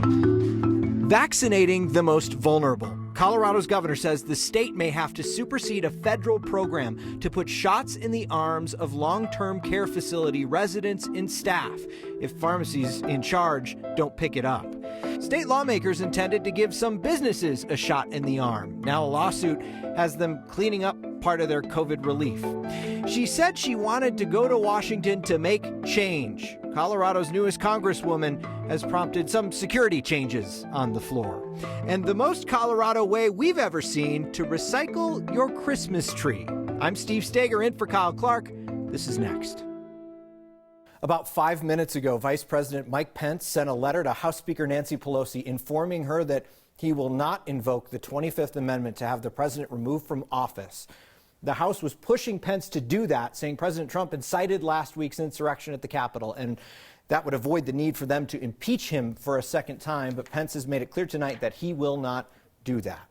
Vaccinating the most vulnerable. Colorado's governor says the state may have to supersede a federal program to put shots in the arms of long-term care facility residents and staff if pharmacies in charge don't pick it up. State lawmakers intended to give some businesses a shot in the arm. Now a lawsuit has them cleaning up part of their COVID relief. She said she wanted to go to Washington to make change. Colorado's newest congresswoman has prompted some security changes on the floor. And the most Colorado way we've ever seen to recycle your Christmas tree. I'm Steve Steger in for Kyle Clark. This is next. About 5 minutes ago, Vice President Mike Pence sent a letter to House Speaker Nancy Pelosi informing her that he will not invoke the 25th Amendment to have the president removed from office. The House was pushing Pence to do that, saying President Trump incited last week's insurrection at the Capitol, and that would avoid the need for them to impeach him for a second time. But Pence has made it clear tonight that he will not do that.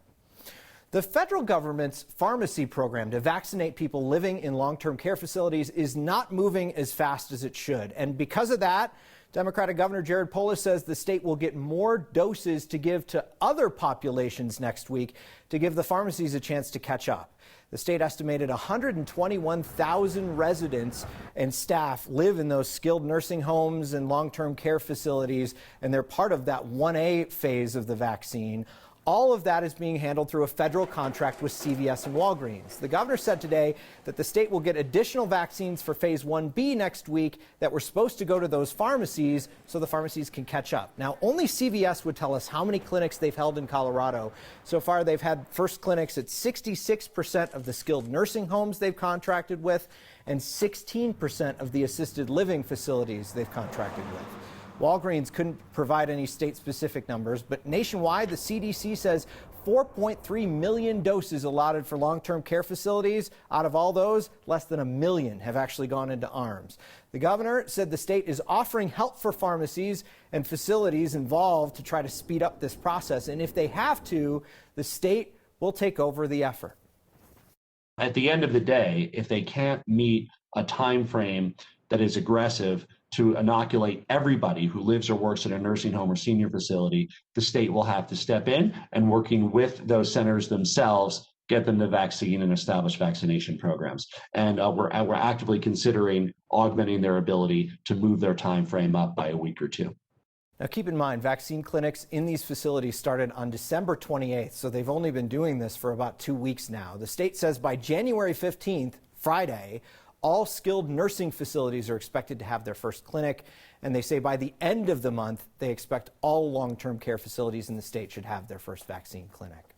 The federal government's pharmacy program to vaccinate people living in long-term care facilities is not moving as fast as it should. And because of that, Democratic Governor Jared Polis says the state will get more doses to give to other populations next week to give the pharmacies a chance to catch up. The state estimated 121,000 residents and staff live in those skilled nursing homes and long-term care facilities, and they're part of that 1A phase of the vaccine. All of that is being handled through a federal contract with CVS and Walgreens. The governor said today that the state will get additional vaccines for phase 1B next week that were supposed to go to those pharmacies so the pharmacies can catch up. Now, only CVS would tell us how many clinics they've held in Colorado. So far, they've had first clinics at 66% of the skilled nursing homes they've contracted with and 16% of the assisted living facilities they've contracted with. Walgreens couldn't provide any state-specific numbers, but nationwide, the CDC says 4.3 million doses allotted for long-term care facilities. Out of all those, less than 1 million have actually gone into arms. The governor said the state is offering help for pharmacies and facilities involved to try to speed up this process. And if they have to, the state will take over the effort. At the end of the day, if they can't meet a time frame that is aggressive to inoculate everybody who lives or works in a nursing home or senior facility, the state will have to step in and, working with those centers themselves, get them the vaccine and establish vaccination programs. And we're actively considering augmenting their ability to move their time frame up by a week or two. Now, keep in mind, vaccine clinics in these facilities started on December 28th, so they've only been doing this for about 2 weeks now. The state says by January 15th, Friday, all skilled nursing facilities are expected to have their first clinic, and they say by the end of the month, they expect all long-term care facilities in the state should have their first vaccine clinic.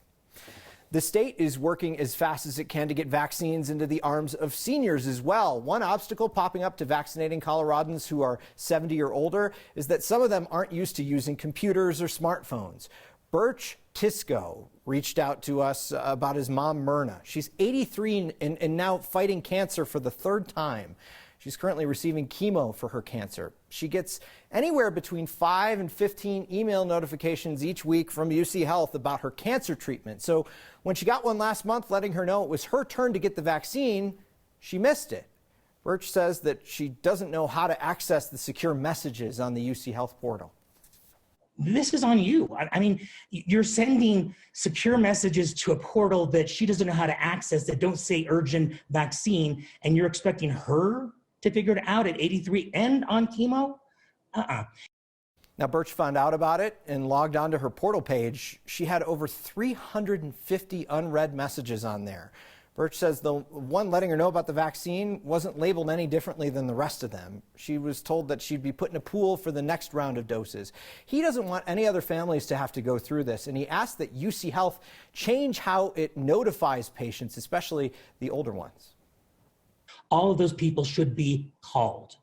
The state is working as fast as it can to get vaccines into the arms of seniors as well. One obstacle popping up to vaccinating Coloradans who are 70 or older is that some of them aren't used to using computers or smartphones. Birch Tisco reached out to us about his mom, Myrna. She's 83 and now fighting cancer for the third time. She's currently receiving chemo for her cancer. She gets anywhere between 5 and 15 email notifications each week from UC Health about her cancer treatment. So when she got one last month letting her know it was her turn to get the vaccine, she missed it. Birch says that she doesn't know how to access the secure messages on the UC Health portal. This is on you. I mean, you're sending secure messages to a portal that she doesn't know how to access that don't say urgent vaccine, and you're expecting her to figure it out at 83 and on chemo? Now, Birch found out about it and logged onto her portal page. She had over 350 unread messages on there. Birch says the one letting her know about the vaccine wasn't labeled any differently than the rest of them. She was told that she'd be put in a pool for the next round of doses. He doesn't want any other families to have to go through this, and he asked that UC Health change how it notifies patients, especially the older ones. All of those people should be called.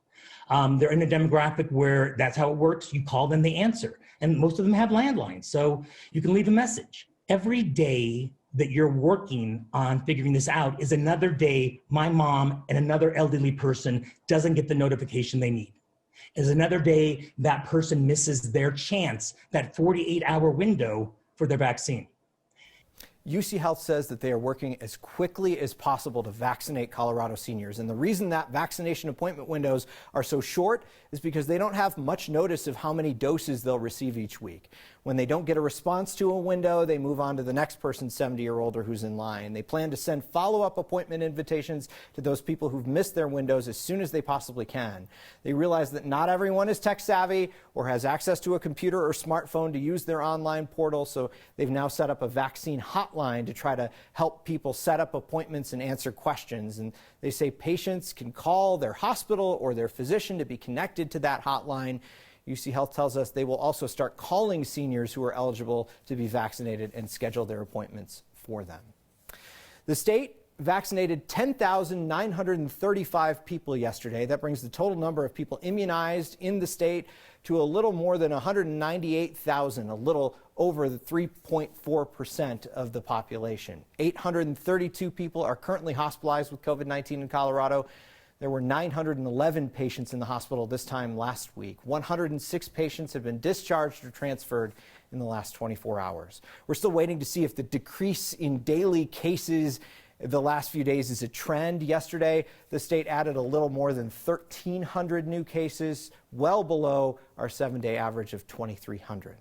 They're in a demographic where that's how it works. You call them, they answer. And most of them have landlines, so you can leave a message. Every day that you're working on figuring this out is another day my mom and another elderly person doesn't get the notification they need. Is another day that person misses their chance, that 48-hour window for their vaccine. UC Health says that they are working as quickly as possible to vaccinate Colorado seniors. And the reason that vaccination appointment windows are so short is because they don't have much notice of how many doses they'll receive each week. When they don't get a response to a window, they move on to the next person 70 or older who's in line. They plan to send follow-up appointment invitations to those people who've missed their windows as soon as they possibly can. They realize that not everyone is tech savvy or has access to a computer or smartphone to use their online portal, so they've now set up a vaccine hotline to try to help people set up appointments and answer questions. And they say patients can call their hospital or their physician to be connected to that hotline. UC Health tells us they will also start calling seniors who are eligible to be vaccinated and schedule their appointments for them. The state vaccinated 10,935 people yesterday. That brings the total number of people immunized in the state to a little more than 198,000, a little over the 3.4% of the population. 832 people are currently hospitalized with COVID-19 in Colorado. There were 911 patients in the hospital this time last week. 106 patients have been discharged or transferred in the last 24 hours. We're still waiting to see if the decrease in daily cases the last few days is a trend. Yesterday, the state added a little more than 1,300 new cases, well below our 7-day average of 2,300.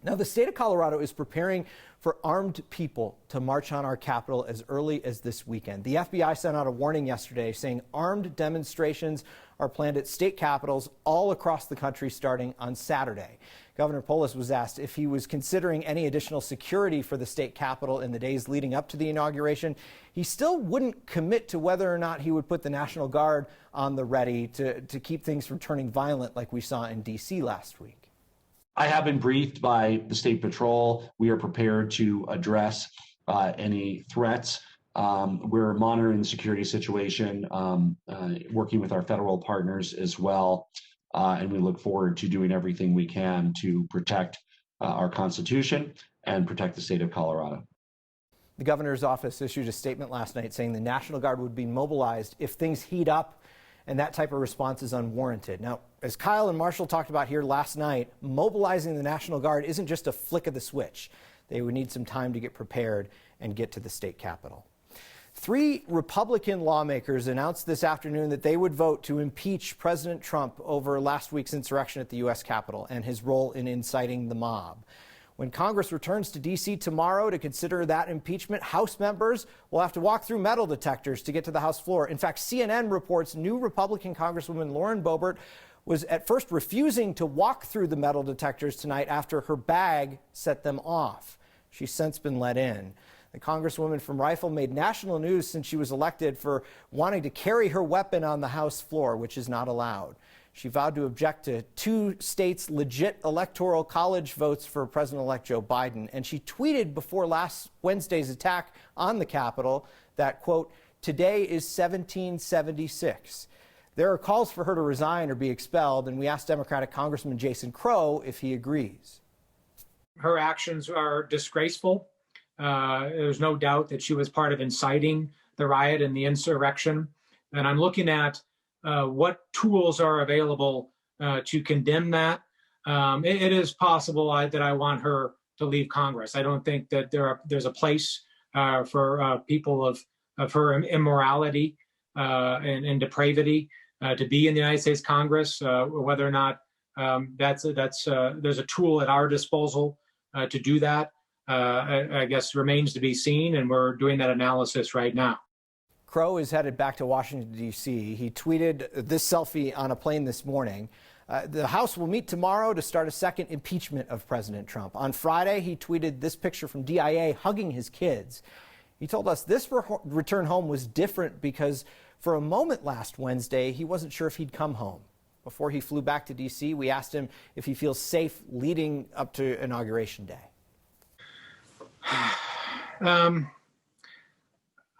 Now, the state of Colorado is preparing for armed people to march on our Capitol as early as this weekend. The FBI sent out a warning yesterday saying armed demonstrations are planned at state capitals all across the country starting on Saturday. Governor Polis was asked if he was considering any additional security for the state capitol in the days leading up to the inauguration. He still wouldn't commit to whether or not he would put the National Guard on the ready to keep things from turning violent like we saw in D.C. last week. I have been briefed by the State Patrol. We are prepared to address any threats. We're monitoring the security situation, working with our federal partners as well. And we look forward to doing everything we can to protect our Constitution and protect the state of Colorado. The governor's office issued a statement last night saying the National Guard would be mobilized if things heat up, and that type of response is unwarranted. Now, as Kyle and Marshall talked about here last night, mobilizing the National Guard isn't just a flick of the switch. They would need some time to get prepared and get to the state capitol. 3 Republican lawmakers announced this afternoon that they would vote to impeach President Trump over last week's insurrection at the U.S. Capitol and his role in inciting the mob. When Congress returns to D.C. tomorrow to consider that impeachment, House members will have to walk through metal detectors to get to the House floor. In fact, CNN reports new Republican Congresswoman Lauren Boebert was at first refusing to walk through the metal detectors tonight after her bag set them off. She's since been let in. The Congresswoman from Rifle made national news since she was elected for wanting to carry her weapon on the House floor, which is not allowed. She vowed to object to 2 states' legit electoral college votes for President-elect Joe Biden. And she tweeted before last Wednesday's attack on the Capitol that, quote, "Today is 1776. There are calls for her to resign or be expelled, and we asked Democratic Congressman Jason Crow if he agrees." Her actions are disgraceful. There's no doubt that she was part of inciting the riot and the insurrection. And I'm looking at what tools are available to condemn that. It is possible that I want her to leave Congress. I don't think that there's a place for people of her immorality and depravity to be in the United States Congress. Whether or not there's a tool at our disposal to do that, I guess remains to be seen, and we're doing that analysis right now. Crow is headed back to Washington, D.C. He tweeted this selfie on a plane this morning. The House will meet tomorrow to start a second impeachment of President Trump. On Friday, he tweeted this picture from DIA hugging his kids. He told us this return home was different because for a moment last Wednesday, he wasn't sure if he'd come home. Before he flew back to D.C., we asked him if he feels safe leading up to Inauguration Day.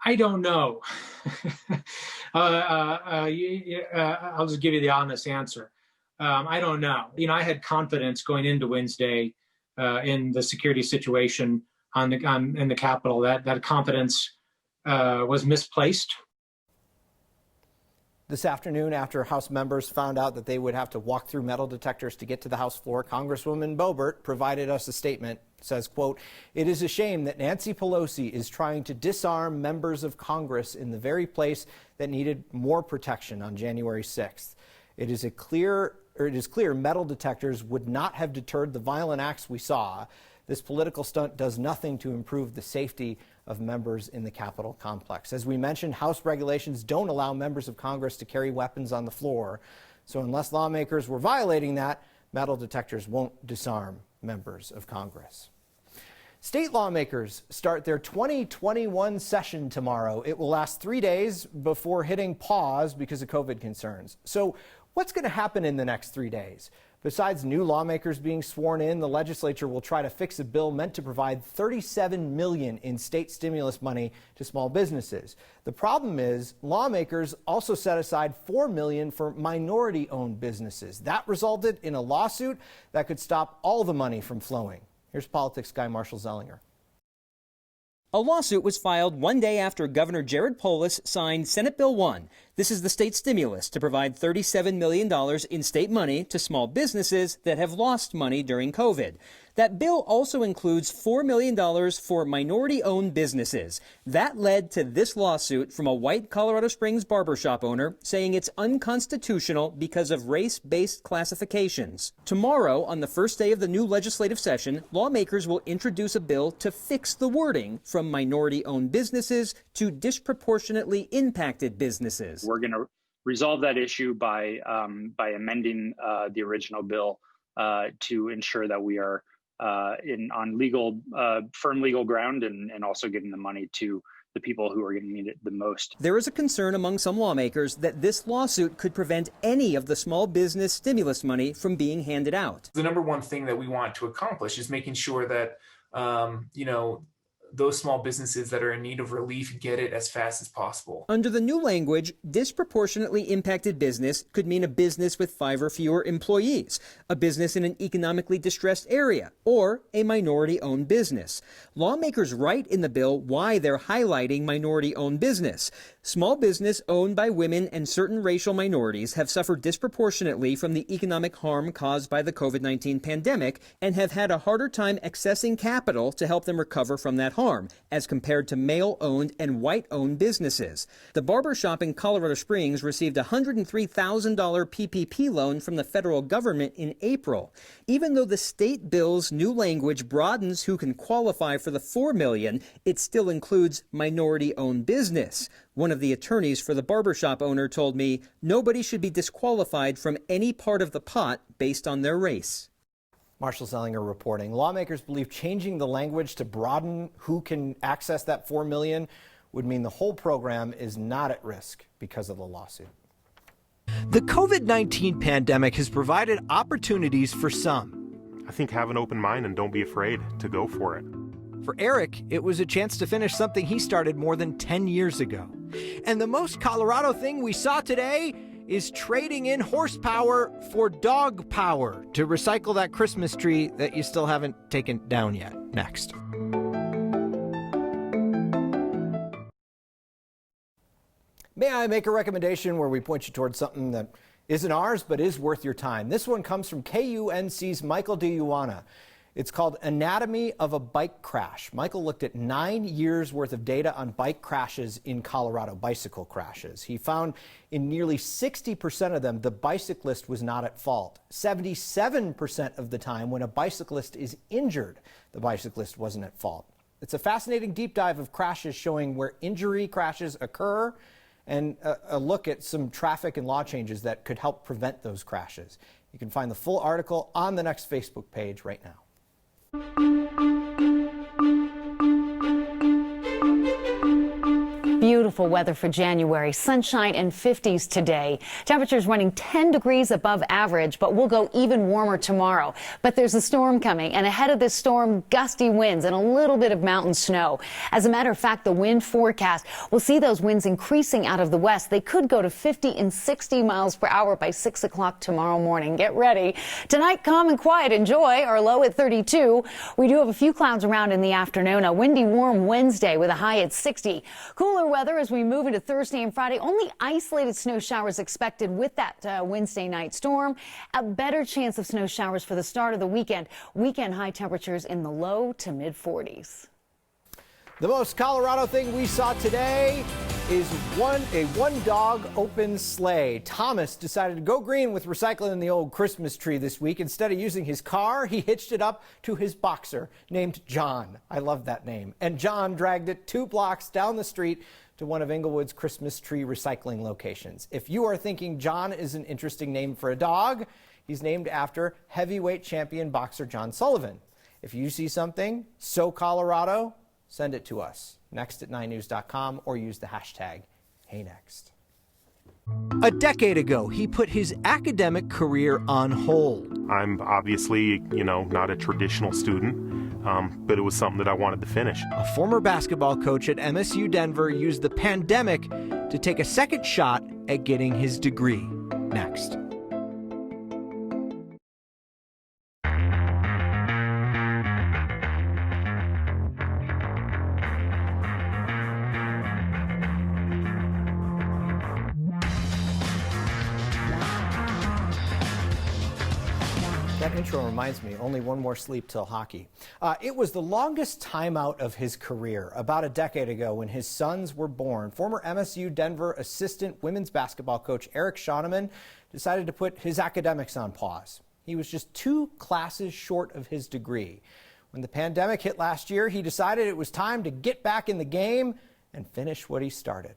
I don't know. I'll just give you the honest answer. I don't know. I had confidence going into Wednesday in the security situation in the Capitol. That confidence was misplaced. This afternoon, after House members found out that they would have to walk through metal detectors to get to the House floor, Congresswoman Boebert provided us a statement. It says, quote, "It is a shame that Nancy Pelosi is trying to disarm members of Congress in the very place that needed more protection on January 6th. It is clear metal detectors would not have deterred the violent acts we saw. This political stunt does nothing to improve the safety of members in the Capitol complex." As we mentioned, House regulations don't allow members of Congress to carry weapons on the floor. So unless lawmakers were violating that, metal detectors won't disarm members of Congress. State lawmakers start their 2021 session tomorrow. It will last 3 days before hitting pause because of COVID concerns. So what's going to happen in the next 3 days? Besides new lawmakers being sworn in, the legislature will try to fix a bill meant to provide $37 million in state stimulus money to small businesses. The problem is lawmakers also set aside $4 million for minority-owned businesses. That resulted in a lawsuit that could stop all the money from flowing. Here's politics guy Marshall Zellinger. A lawsuit was filed one day after Governor Jared Polis signed Senate Bill 1. This is the state stimulus to provide $37 million in state money to small businesses that have lost money during COVID. That bill also includes $4 million for minority-owned businesses. That led to this lawsuit from a white Colorado Springs barbershop owner saying it's unconstitutional because of race-based classifications. Tomorrow, on the first day of the new legislative session, lawmakers will introduce a bill to fix the wording from minority-owned businesses to disproportionately impacted businesses. We're going to resolve that issue by amending the original bill to ensure that we are on firm legal ground and also getting the money to the people who are going to need it the most. There is a concern among some lawmakers that this lawsuit could prevent any of the small business stimulus money from being handed out. The number one thing that we want to accomplish is making sure that, those small businesses that are in need of relief get it as fast as possible. Under the new language, disproportionately impacted business could mean a business with 5 or fewer employees, a business in an economically distressed area, or a minority-owned business. Lawmakers write in the bill why they're highlighting minority-owned business. Small business owned by women and certain racial minorities have suffered disproportionately from the economic harm caused by the COVID-19 pandemic and have had a harder time accessing capital to help them recover from that harm, as compared to male-owned and white-owned businesses. The barbershop in Colorado Springs received a $103,000 PPP loan from the federal government in April. Even though the state bill's new language broadens who can qualify for the $4 million, it still includes minority-owned business. One of the attorneys for the barbershop owner told me nobody should be disqualified from any part of the pot based on their race. Marshall Zellinger reporting. Lawmakers believe changing the language to broaden who can access that $4 million would mean the whole program is not at risk because of the lawsuit. The COVID-19 pandemic has provided opportunities for some. I think have an open mind and don't be afraid to go for it. For Eric, it was a chance to finish something he started more than 10 years ago. And the most Colorado thing we saw today is trading in horsepower for dog power to recycle that Christmas tree that you still haven't taken down yet. Next. May I make a recommendation where we point you towards something that isn't ours but is worth your time? This one comes from KUNC's Michael DeYuana. It's called Anatomy of a Bike Crash. Michael looked at 9 years worth of data on bike crashes in Colorado, bicycle crashes. He found in nearly 60% of them, the bicyclist was not at fault. 77% of the time when a bicyclist is injured, the bicyclist wasn't at fault. It's a fascinating deep dive of crashes showing where injury crashes occur and a look at some traffic and law changes that could help prevent those crashes. You can find the full article on the next Facebook page right now. Beautiful weather for January. Sunshine and 50s today. Temperatures running 10 degrees above average, but we'll go even warmer tomorrow. But there's a storm coming, and ahead of this storm, gusty winds and a little bit of mountain snow. As a matter of fact, the wind forecast, we'll see those winds increasing out of the west. They could go to 50 and 60 miles per hour by 6 o'clock tomorrow morning. Get ready. Tonight, calm and quiet. Enjoy. Our low at 32. We do have a few clouds around in the afternoon. A windy, warm Wednesday with a high at 60. Cooler weather weather as we move into Thursday and Friday. Only isolated snow showers expected with that Wednesday night storm. A better chance of snow showers for the start of the weekend. Weekend high temperatures in the low to mid 40s. The most Colorado thing we saw today is a one-dog open sleigh. Thomas decided to go green with recycling the old Christmas tree this week. Instead of using his car, he hitched it up to his boxer named John. I love that name. And John dragged it 2 blocks down the street to one of Inglewood's Christmas tree recycling locations. If you are thinking John is an interesting name for a dog, he's named after heavyweight champion boxer John Sullivan. If you see something so Colorado, send it to us, next@9news.com, or use the hashtag HeyNext. A decade ago, he put his academic career on hold. I'm obviously, not a traditional student, but it was something that I wanted to finish. A former basketball coach at MSU Denver used the pandemic to take a second shot at getting his degree. Next. That intro reminds me, only one more sleep till hockey. It was the longest timeout of his career. About a decade ago, when his sons were born, former MSU Denver assistant women's basketball coach Eric Schoeneman decided to put his academics on pause. He was just 2 classes short of his degree. When the pandemic hit last year, he decided it was time to get back in the game and finish what he started.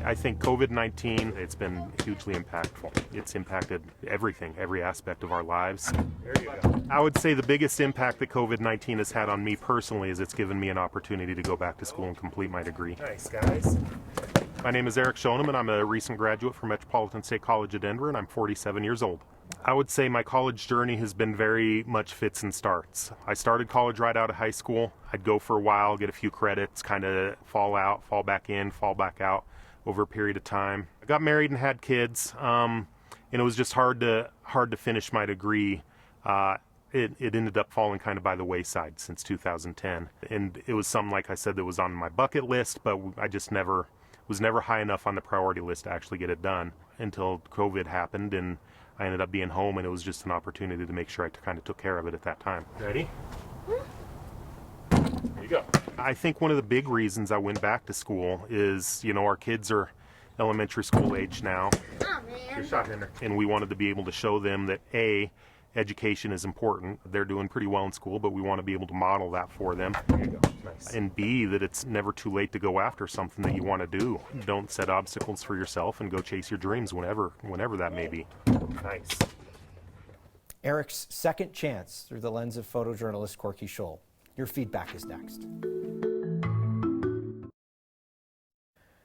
I think COVID-19, it's been hugely impactful. It's impacted everything, every aspect of our lives. There you go. I would say the biggest impact that COVID-19 has had on me personally is it's given me an opportunity to go back to school and complete my degree. Nice, guys. My name is Eric Schoeneman. I'm a recent graduate from Metropolitan State College of Denver, and I'm 47 years old. I would say my college journey has been very much fits and starts. I started college right out of high school. I'd go for a while, get a few credits, kind of fall out, fall back in, fall back out over a period of time. I got married and had kids, and it was just hard to finish my degree. It ended up falling kind of by the wayside since 2010, and it was something, like I said, that was on my bucket list, but I just was never high enough on the priority list to actually get it done until COVID happened, and I ended up being home, and it was just an opportunity to make sure I kind of took care of it at that time. Ready? There you go. I think one of the big reasons I went back to school is, our kids are elementary school age now. Oh, man. Good shot, Henry. And we wanted to be able to show them that A, education is important. They're doing pretty well in school, but we want to be able to model that for them. There you go. Nice. And B, that it's never too late to go after something that you want to do. Don't set obstacles for yourself and go chase your dreams whenever that may be. Nice. Eric's second chance through the lens of photojournalist Corky Scholl. Your feedback is next.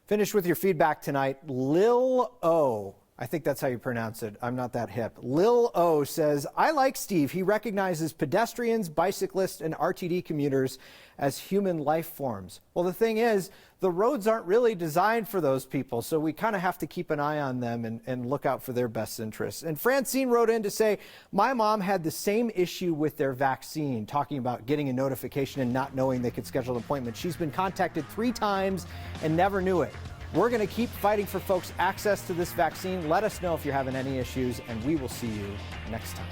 Finish with your feedback tonight. Lil O, I think that's how you pronounce it. I'm not that hip. Lil O says, I like Steve. He recognizes pedestrians, bicyclists, and RTD commuters as human life forms. Well, the thing is, the roads aren't really designed for those people, so we kind of have to keep an eye on them and look out for their best interests. And Francine wrote in to say, my mom had the same issue with their vaccine, talking about getting a notification and not knowing they could schedule an appointment. She's been contacted 3 times and never knew it. We're going to keep fighting for folks' access to this vaccine. Let us know if you're having any issues, and we will see you next time.